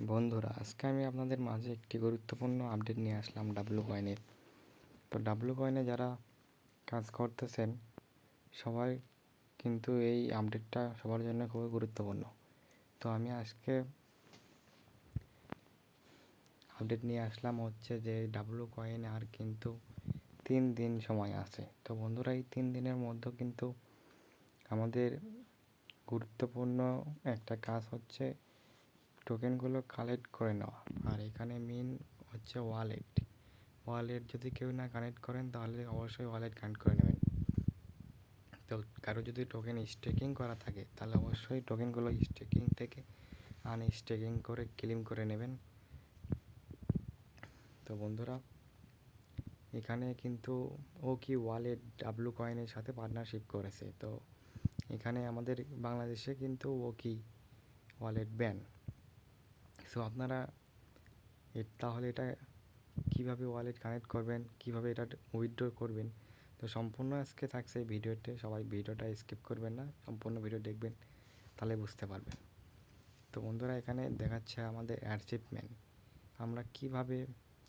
বন্ধুরা, আজকে আমি আপনাদের মাঝে একটি গুরুত্বপূর্ণ আপডেট নিয়ে আসলাম ডাব্লু কয়েনের। তো ডাব্লু কয়েনে যারা কাজ করতেছেন সবাই কিন্তু এই আপডেটটা সবার জন্য খুবই গুরুত্বপূর্ণ। তো আমি আজকে আপডেট নিয়ে আসলাম হচ্ছে যে ডাব্লু কয়েনে আর কিন্তু 3 দিন সময় আছে। তো বন্ধুরা, এই 3 দিনের মধ্যে কিন্তু আমাদের গুরুত্বপূর্ণ একটা কাজ হচ্ছে টোকেনগুলো কালেক্ট করে নেওয়া। আর এখানে মেন হচ্ছে ওয়ালেট যদি কেউ না কানেক্ট করেন তাহলে অবশ্যই ওয়ালেট কানেক্ট করে নেবেন। তো কারো যদি টোকেন স্টেকিং করা থাকে তাহলে অবশ্যই টোকেনগুলো স্টেকিং থেকে আনস্টেকিং করে ক্লেম করে নেবেন। তো বন্ধুরা, এখানে কিন্তু ওকি ওয়ালেট ডাব্লু কয়েনের সাথে পার্টনারশিপ করেছে। তো এখানে আমাদের বাংলাদেশে কিন্তু ওকি ওয়ালেট ব্যান। সো আপনারা তাহলে এটা কীভাবে ওয়ালেট কানেক্ট করবেন, কীভাবে এটা উইথড্র করবেন, তো সম্পূর্ণ আজকে থাকছে এই ভিডিওতে। সবাই ভিডিওটা স্কিপ করবেন না, সম্পূর্ণ ভিডিও দেখবেন, তাহলে বুঝতে পারবেন। তো বন্ধুরা, এখানে দেখাচ্ছে আমাদের অ্যাচিভমেন্ট, আমরা কিভাবে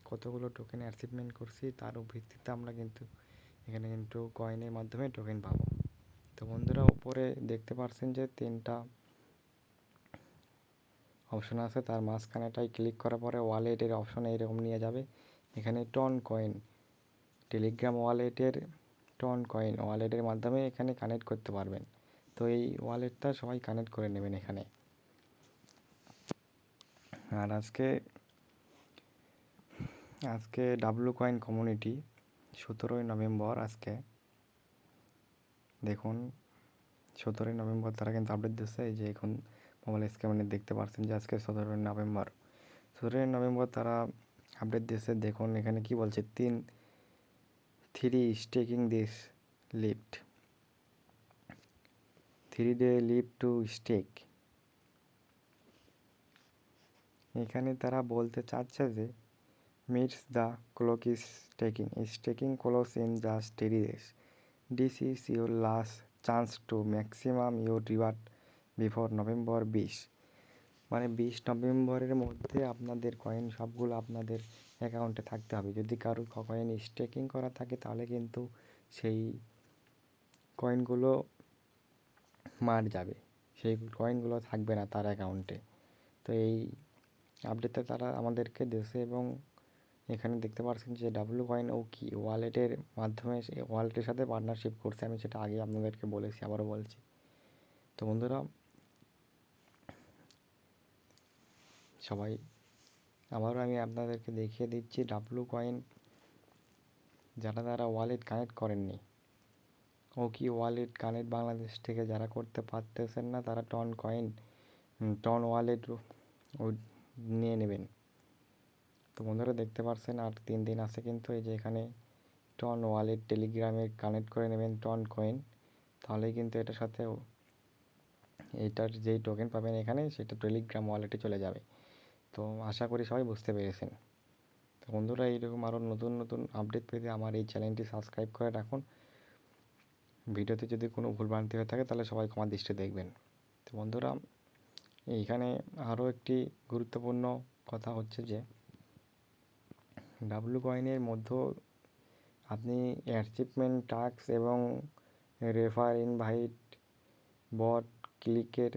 কতগুলো টোকেন অ্যাচিভমেন্ট করছি তার ভিত্তিতে আমরা কিন্তু এখানে কিন্তু কয়েনের মাধ্যমে টোকেন পাবো। তো বন্ধুরা, উপরে দেখতে পাচ্ছেন যে 3টা অপশন আছে, তার মাঝখানেটাই ক্লিক করার পরে ওয়ালেটের অপশন এইরকম নিয়ে যাবে। এখানে টন কয়েন, টেলিগ্রাম ওয়ালেটের টন কয়েন ওয়ালেটের মাধ্যমে এখানে কানেক্ট করতে পারবেন। তো এই ওয়ালেটটা সবাই কানেক্ট করে নেবেন এখানে। আর আজকে ডাব্লু কয়েন কমিউনিটি 17ই নভেম্বর, আজকে দেখুন 17ই নভেম্বর তারা কিন্তু আপডেট দিচ্ছে। এই যে এখন মোবাইল স্ক্রিনে দেখতে পাচ্ছেন যে আজকে 17ই নভেম্বর তারা আপডেট দিচ্ছে। দেখুন এখানে কি বলছে, 3 staking this lift 3-day leave to stake. এখানে তারা বলতে চাচ্ছে যে meets the clock is staking close in just 3 days. This is your last chance to maximum your reward before November 20। মানে 20 নভেম্বরের মধ্যে আপনাদের কয়েন সবগুলো আপনাদের অ্যাকাউন্টে থাকতে হবে। যদি কারোর কয়েন স্টেকিং করা থাকে তাহলে কিন্তু সেই কয়েনগুলো মার যাবে, সেই কয়েনগুলো থাকবে না তার অ্যাকাউন্টে। তো এই আপডেটটা তারা আমাদেরকে দিয়েছে এবং এখানে দেখতে পাচ্ছেন যে ডাব্লু কয়েন ওকি ওয়ালেটের মাধ্যমে ওয়ালেটের সাথে পার্টনারশিপ করছে। আমি সেটা আগে আপনাদেরকে বলেছি, আবারও বলছি। তো বন্ধুরা, সবাই আবারও আমি আপনাদেরকে দেখিয়ে দিচ্ছি ডাব্লু কয়েন যারা ওয়ালেট কানেক্ট করেননি, ওকি ওয়ালেট কানেক্ট বাংলাদেশ থেকে যারা করতে পারতেছেন না তারা টন ওয়ালেট নিয়ে নেবেন। তো বন্ধুরা দেখতে পাচ্ছেন আর 3 দিন আছে কিন্তু। এই যে এখানে টন ওয়ালেট টেলিগ্রামে কানেক্ট করে নেবেন টন কয়েন, তাহলেই কিন্তু এটার সাথে এইটার যেই টোকেন পাবেন এখানে সেটা টেলিগ্রাম ওয়ালেটে চলে যাবে। তো আশা করি সবাই বুঝতে পেরেছেন। তো বন্ধুরা, এইরকম আরও নতুন নতুন আপডেট পেতে আমার এই চ্যানেলটি সাবস্ক্রাইব করে রাখুন। ভিডিওতে যদি কোনো ভুলভ্রান্তি হয়ে থাকে তাহলে সবাই ক্ষমার দৃষ্টিতে দেখবেন। তো বন্ধুরা, এইখানে আরও একটি গুরুত্বপূর্ণ কথা হচ্ছে যে ডাব্লু কয়েনের মধ্যে আপনি অ্যাচিভমেন্ট টাস্ক এবং রেফার ইনভাইট বট ক্লিকের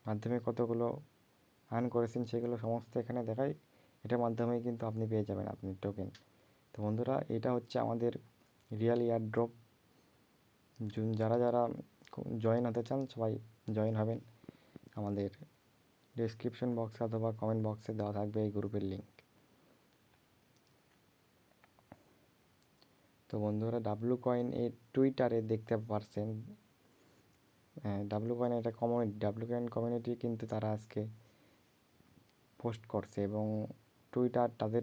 মাধ্যমে কতগুলো আর্ন করেছেন সেগুলো সমস্ত এখানে দেখায়। এটার মাধ্যমেই কিন্তু আপনি পেয়ে যাবেন আপনি টোকেন। তো বন্ধুরা, এটা হচ্ছে আমাদের রিয়েল এয়ারড্রপ। যারা জয়েন হতে চান সবাই জয়েন হবেন। আমাদের ডেসক্রিপশন বক্সে অথবা কমেন্ট বক্সে দেওয়া থাকবে এই গ্রুপের লিঙ্ক। তো বন্ধুরা, ডাব্লু কয়েন এর টুইটারে দেখতে পারছেন, ডাব্লু কয়েন একটা কমিউনিটি, ডাব্লু কয়েন কমিউনিটি কিন্তু তারা আজকে পোস্ট করছে এবং তাদের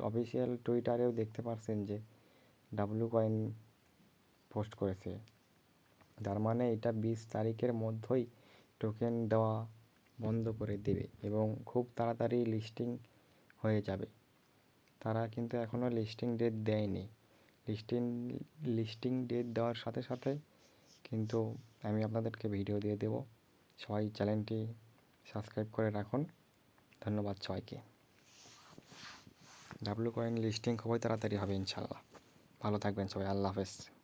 অফিসিয়াল টুইটারেও দেখতে পারছেন যে ডাব্লু কয়েন পোস্ট করেছে। তার মানে এটা 20 তারিখের মধ্যেই টোকেন দেওয়া বন্ধ করে দেবে এবং খুব তাড়াতাড়ি লিস্টিং হয়ে যাবে। তারা কিন্তু এখনও লিস্টিং ডেট দেয়নি। লিস্টিং ডেট দেওয়ার সাথে সাথে কিন্তু আমি আপনাদেরকে ভিডিও দিয়ে দেবো। সবাই চ্যানেলটি সাবস্ক্রাইব করে রাখুন। ধন্যবাদ সবাইকে। ডাব্লু কয়েন লিস্টিং খুবই তাড়াতাড়ি হবে ইনশাল্লাহ। ভালো থাকবেন সবাই, আল্লাহ হাফেজ।